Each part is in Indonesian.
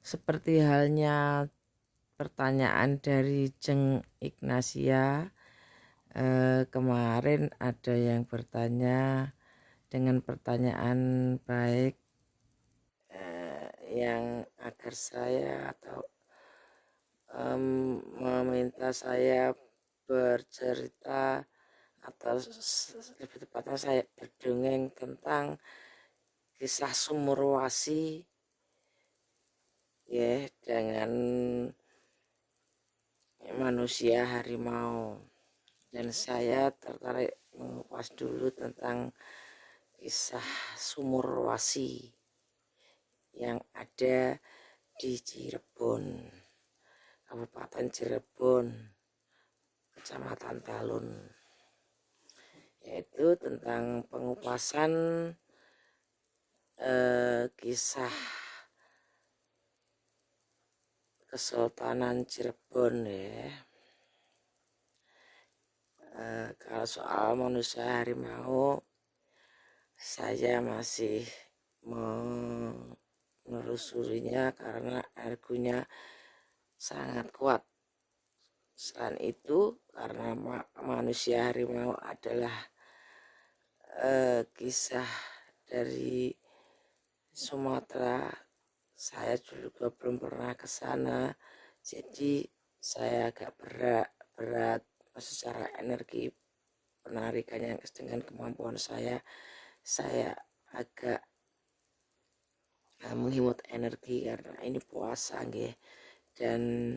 Seperti halnya pertanyaan dari Jeng Ignasia, kemarin ada yang bertanya dengan pertanyaan baik, yang agar saya atau meminta saya bercerita atau lebih tepatnya saya berdongeng tentang kisah Sumurwasi ya, dengan manusia harimau. Dan saya tertarik mengupas dulu tentang kisah Sumurwasi yang ada di Cirebon, Kabupaten Cirebon, Kecamatan Talun, yaitu tentang pengupasan kisah Kesultanan Cirebon ya. Kalau soal manusia harimau, saya masih menelusurinya karena argunya sangat kuat. Selain itu, karena manusia harimau adalah kisah dari Sumatera, saya juga belum pernah ke sana, jadi saya agak berat secara energi penarikannya dengan kemampuan saya agak menghemat energi karena ini puasa nggih. Dan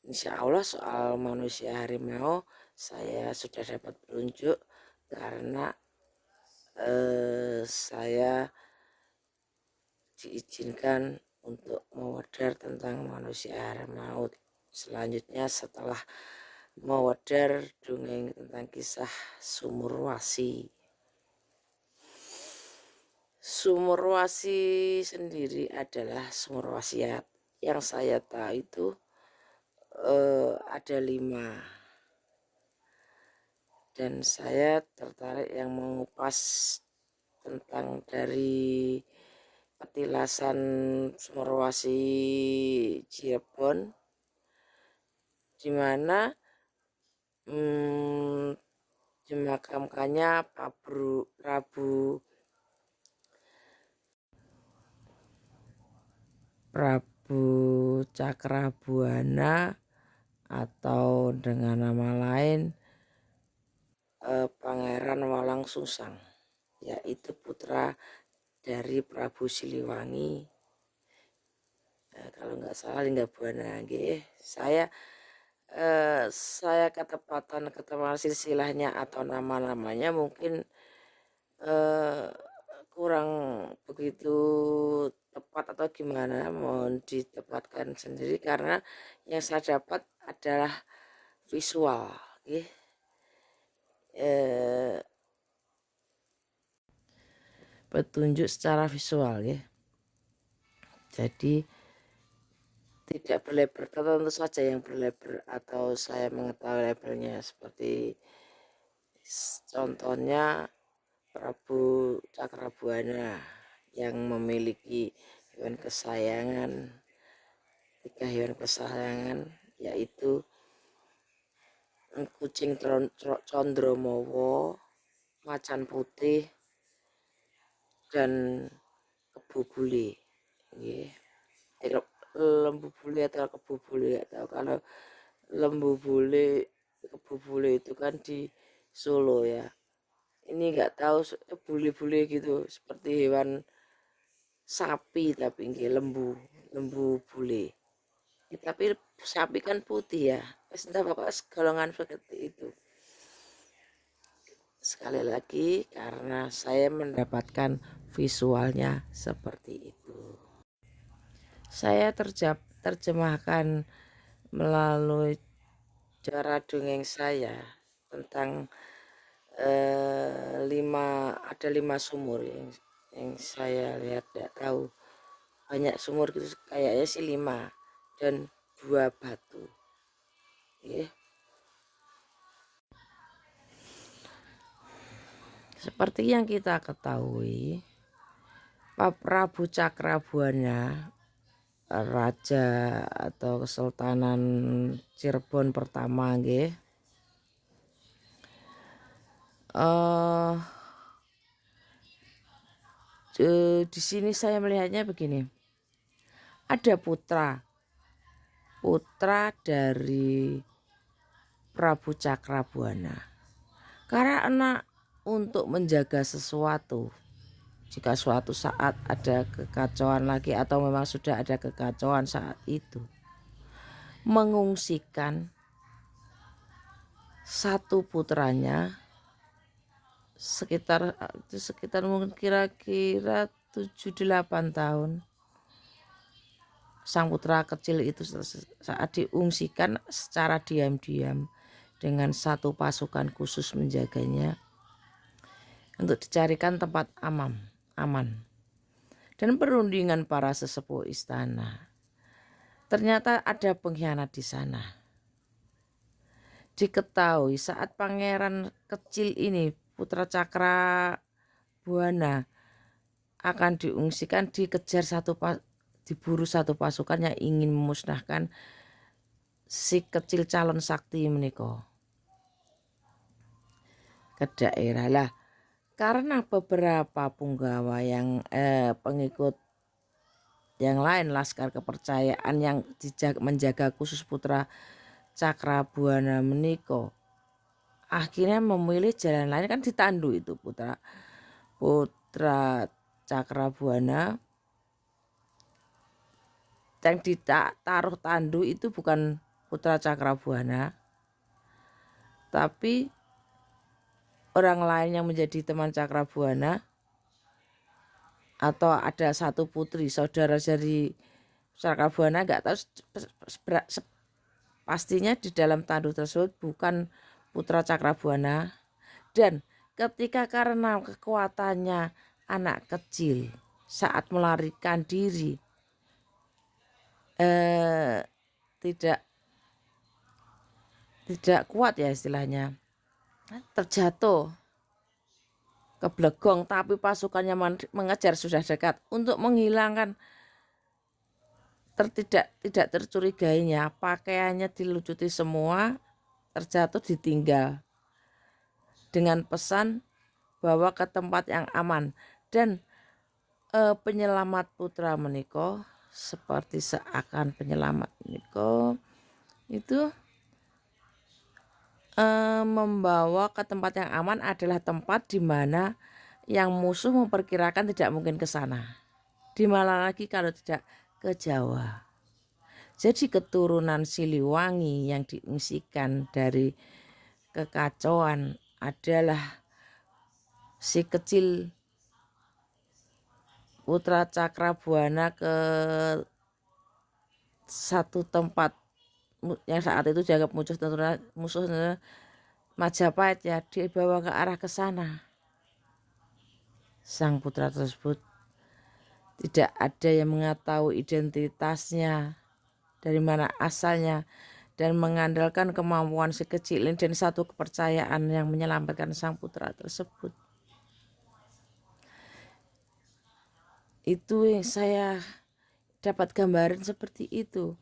insya Allah soal manusia harimau saya sudah dapat petunjuk karena saya diizinkan untuk mewedar tentang manusia harimau selanjutnya setelah mewedar dongeng tentang kisah Sumurwasi. Sumurwasi sendiri adalah sumur wasiat. Yang saya tahu itu ada 5, dan saya tertarik yang mengupas tentang dari petilasan Sumurwasi Cirebon, di mana dimakamkannya Prabu Cakrabuana atau dengan nama lain Pangeran Walangsungsang, yaitu putra dari Prabu Siliwangi. Kalau nggak salah Linggabuana nggih. Saya ketepatan silsilahnya atau nama-namanya mungkin kurang begitu tepat atau gimana, mohon ditepatkan sendiri karena yang saya dapat adalah visual nggih. Petunjuk secara visual ya. Jadi tidak berlabel, tentu saja yang berlabel atau saya mengetahui labelnya seperti contohnya Prabu Cakrabuana yang memiliki hewan kesayangan, 3 hewan kesayangan, yaitu kucing Condromowo, macan putih, dan kebu bule. Lembu bule atau kebu bule atau kalau lembu bule, kebu bule itu kan di Solo ya. Ini nggak tahu bule-bule gitu seperti hewan sapi tapi nggih lembu bule. Tapi sapi kan putih ya. Entah bapak golongan seperti itu. Sekali lagi karena saya mendapatkan visualnya seperti itu. Saya terjemahkan melalui cara dongeng saya tentang ada 5 sumur yang saya lihat, tidak tahu banyak sumur gitu, kayaknya sih 5 dan 2 batu. Seperti yang kita ketahui, Pak Prabu Cakrabuana raja atau Kesultanan Cirebon pertama nggih. Di sini saya melihatnya begini. Ada putra dari Prabu Cakrabuana. Karena untuk menjaga sesuatu, jika suatu saat ada kekacauan lagi atau memang sudah ada kekacauan saat itu, mengungsikan satu putranya sekitar mungkin kira-kira 7-8 tahun. Sang putra kecil itu saat diungsikan secara diam-diam dengan satu pasukan khusus menjaganya untuk dicarikan tempat aman. Dan perundingan para sesepuh istana. Ternyata ada pengkhianat di sana. Diketahui saat pangeran kecil ini, putra Cakrabuana, akan diungsikan, diburu satu pasukan yang ingin memusnahkan si kecil calon sakti menika ke daerah lah. Karena beberapa punggawa yang pengikut yang lain, laskar kepercayaan yang menjaga khusus putra Cakrabuana menika akhirnya memilih jalan lain, kan ditandu itu putra Cakrabuana. Yang ditaruh tandu itu bukan putra Cakrabuana, tapi orang lain yang menjadi teman Cakrabuana, atau ada satu putri saudara dari Cakrabuana, nggak tahu pastinya di dalam tandu tersebut bukan putra Cakrabuana. Dan ketika karena kekuatannya anak kecil saat melarikan diri tidak kuat ya istilahnya, terjatuh ke Blegong, tapi pasukannya mengejar sudah dekat. Untuk menghilangkan tidak tercurigainya, pakaiannya dilucuti semua, terjatuh ditinggal dengan pesan bawa ke tempat yang aman. Dan penyelamat putra meniko, seperti seakan penyelamat meniko itu membawa ke tempat yang aman adalah tempat di mana yang musuh memperkirakan tidak mungkin ke sana. Di mana lagi kalau tidak ke Jawa. Jadi keturunan Siliwangi yang diungsikan dari kekacauan adalah si kecil putra Cakrabuana ke satu tempat yang saat itu dianggap musuh Majapahit, ya, dibawa ke arah ke sana. Sang putra tersebut tidak ada yang mengetahui identitasnya, dari mana asalnya, dan mengandalkan kemampuan si kecil ini dan satu kepercayaan yang menyelamatkan sang putra tersebut. Itu yang saya dapat gambaran seperti itu.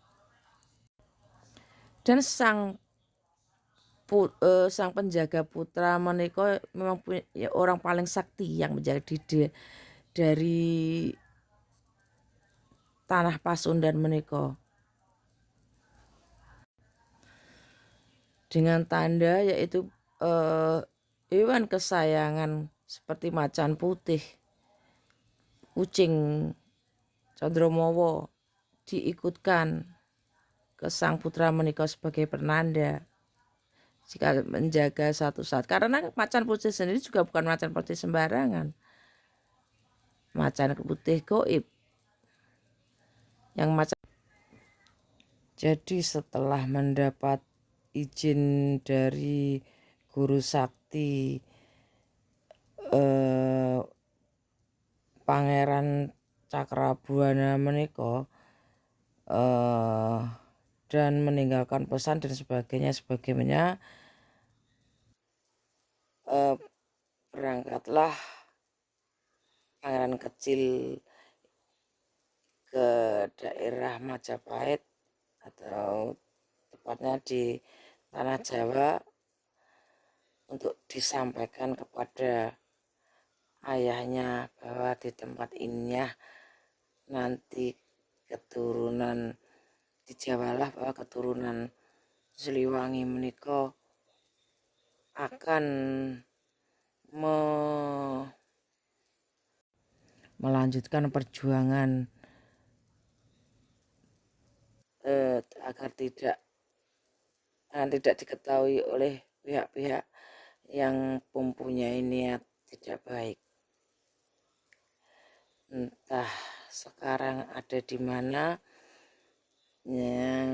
Dan sang penjaga putra menika memang ya, orang paling sakti yang menjadi dari tanah Pasundan menika, dengan tanda yaitu hewan kesayangan seperti macan putih, kucing Condromowo diikutkan ke sang putra menika sebagai penanda jika menjaga satu saat. Karena macan putih sendiri juga bukan macan putih sembarangan, macan putih goib yang macan. Jadi setelah mendapat izin dari guru sakti Pangeran Cakrabuana menika dan meninggalkan pesan dan sebagainya, berangkatlah pangeran kecil ke daerah Majapahit atau tepatnya di tanah Jawa untuk disampaikan kepada ayahnya bahwa di tempat ininya nanti keturunan di Jawa lah, bahwa keturunan Siliwangi menika akan melanjutkan perjuangan agar tidak diketahui oleh pihak-pihak yang mempunyai niat tidak baik. Entah sekarang ada di mana, yang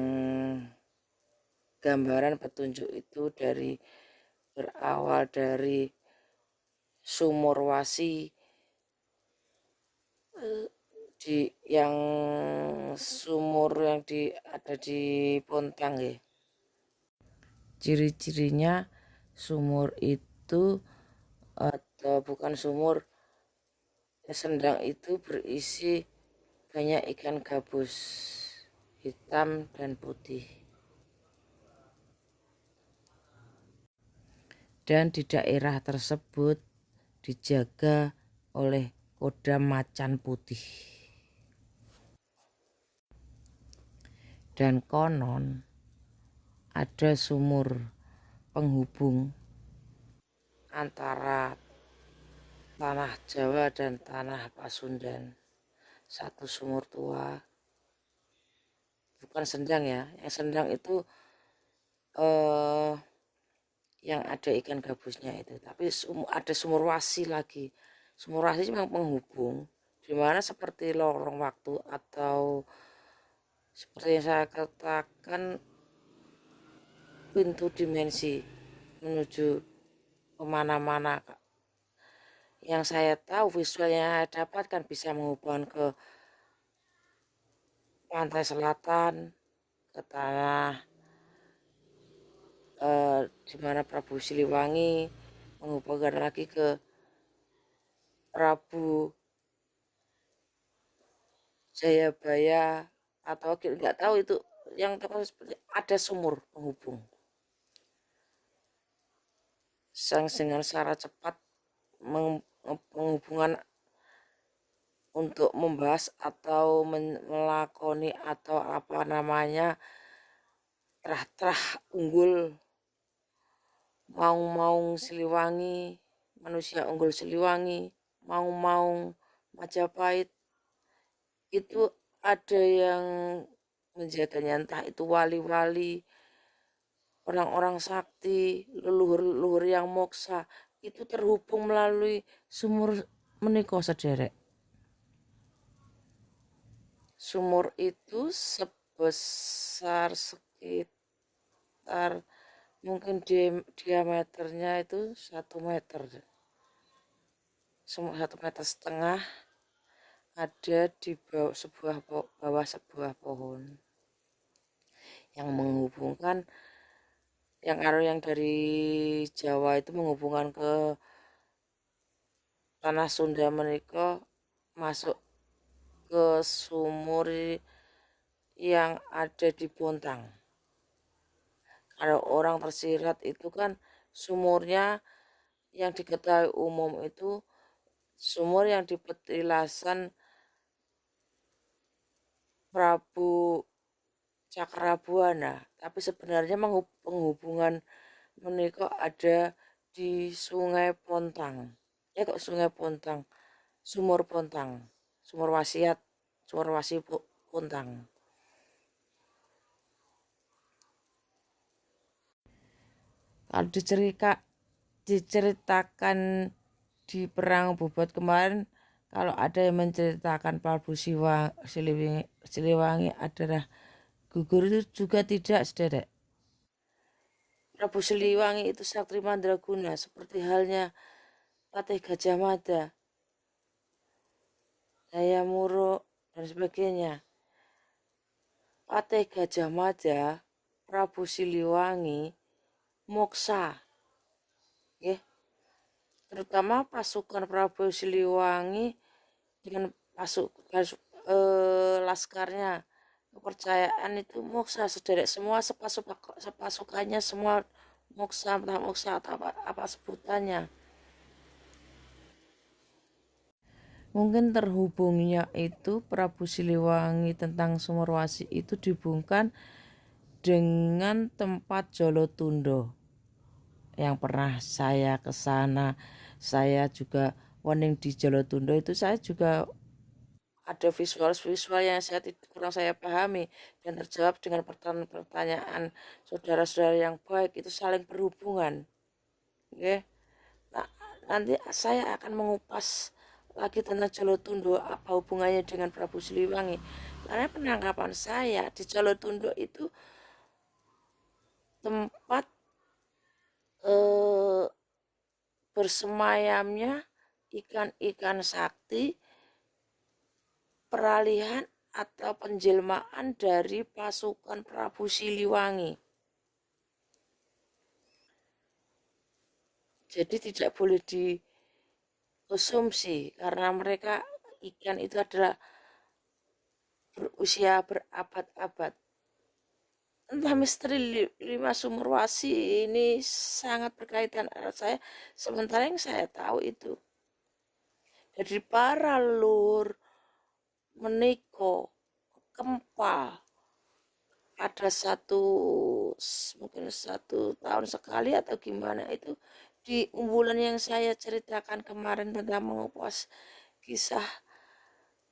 gambaran petunjuk itu berawal dari sumur wasi sumur yang ada di Pontang ya. Ciri-cirinya sumur itu, atau bukan sumur, sendang itu berisi banyak ikan gabus hitam dan putih. Dan di daerah tersebut dijaga oleh Kodam Macan Putih. Dan konon ada sumur penghubung antara tanah Jawa dan tanah Pasundan. Satu sumur tua, bukan sendang ya. Yang sendang itu yang ada ikan gabusnya itu. Tapi ada sumur wasi lagi. Sumur wasi memang penghubung, dimana seperti lorong waktu atau seperti yang saya katakan, pintu dimensi menuju kemana-mana. Yang saya tahu visualnya dapatkan bisa menghubungkan ke pantai selatan, ke tanah di mana Prabu Siliwangi, menghubungkan lagi ke Prabu Jayabaya, atau nggak tahu itu. Yang tahu seperti ada sumur penghubung dengan syarat cepat menghubungan untuk membahas atau melakoni atau apa namanya terah-terah unggul Maung-Maung Siliwangi, manusia unggul Siliwangi, Maung-Maung Majapahit. Itu ada yang menjaganya, entah itu wali-wali, orang-orang sakti, leluhur-leluhur yang moksa, itu terhubung melalui sumur menika sederek. Sumur itu sebesar sekitar mungkin diameternya itu 1 meter, 1,5 meter, ada di bawah sebuah pohon yang menghubungkan, yang dari Jawa itu menghubungkan ke tanah Sunda menika, masuk ke sumur yang ada di Pontang. Kalau orang tersirat itu kan sumurnya yang diketahui umum itu sumur yang di petilasan Prabu Cakrabuana, tapi sebenarnya penghubungan menika ada di Sungai Pontang. Kok Sungai Pontang, Sumur Pontang, Sumur Wasi Pontang. Kalau diceritakan di perang Bobot kemarin, kalau ada yang menceritakan Prabu Siliwangi adalah gugur, itu juga tidak, sederek. Prabu Siliwangi itu Sakti Mandraguna, seperti halnya Patih Gajah Mada, Hayamuro, dan sebagainya. Patih Gajah Mada, Prabu Siliwangi, moksa, ya. Terutama pasukan Prabu Siliwangi dengan laskarnya. Kepercayaan itu moksa, sederek semua sepasukannya semua moksa, entah moksa atau apa sebutannya. Mungkin terhubungnya itu Prabu Siliwangi tentang Sumerwasi itu dihubungkan dengan tempat Jolotundo yang pernah saya ke sana. Saya juga warning di Jolotundo itu saya juga ada visual yang kurang saya pahami dan terjawab dengan pertanyaan saudara-saudara yang baik, itu saling berhubungan. Oke. Nah, nanti saya akan mengupas lagi tentang Jolotundo, apa hubungannya dengan Prabu Siliwangi. Karena penangkapan saya di Jolotundo itu tempat bersemayamnya ikan-ikan sakti, peralihan atau penjelmaan dari pasukan Prabu Siliwangi. Jadi tidak boleh dikonsumsi karena mereka ikan itu adalah berusia berabad-abad. Entah misteri 5 Sumerwasi ini sangat berkaitan dengan saya, sementara yang saya tahu itu dari para leluhur meniko kempal ada mungkin 1 tahun sekali atau gimana itu di umbulan yang saya ceritakan kemarin tentang mengupas kisah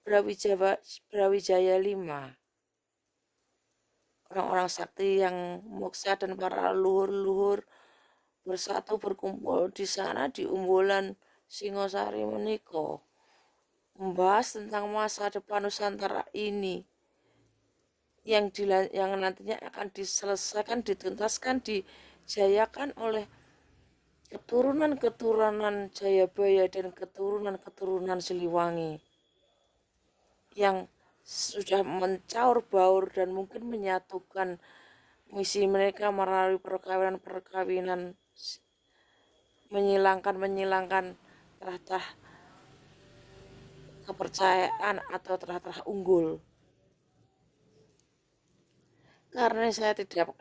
Brawijaya 5, orang-orang sakti yang moksa dan para leluhur bersatu berkumpul di sana di umbulan Singosari meniko, membahas tentang masa depan Nusantara ini yang nantinya akan diselesaikan, dituntaskan, dijayakan oleh keturunan-keturunan Jayabaya dan keturunan-keturunan Siliwangi yang sudah mencaur baur dan mungkin menyatukan misi mereka melalui perkawinan-perkawinan, menyilangkan terah-terah kepercayaan atau terah-terah unggul. Karena saya tidak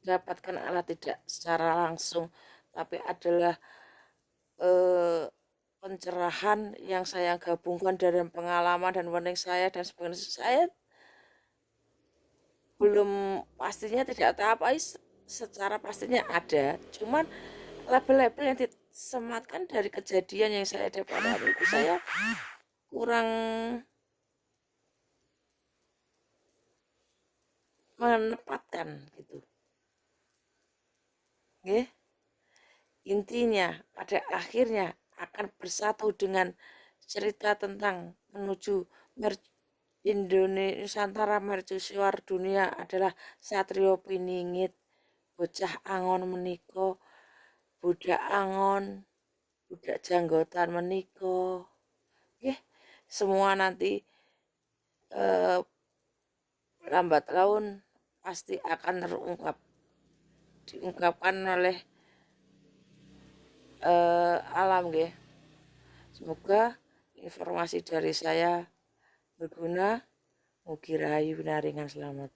dapatkan alat tidak secara langsung, tapi adalah pencerahan yang saya gabungkan dari pengalaman dan warning saya dan sebagainya. Saya belum pastinya tidak tahu apa secara pastinya ada, cuman label-label yang disematkan dari kejadian yang saya dapat itu saya kurang menempatkan gitu. Oke? Intinya pada akhirnya akan bersatu dengan cerita tentang menuju Indonesia Nusantara mercusuar dunia adalah Satrio Piningit, bocah angon meniko, budak angon, budak janggotan meniko. Semua nanti lambat laun pasti akan diungkapkan oleh alam nggih. Semoga informasi dari saya berguna. Mugi rahayu pinaringan selamat.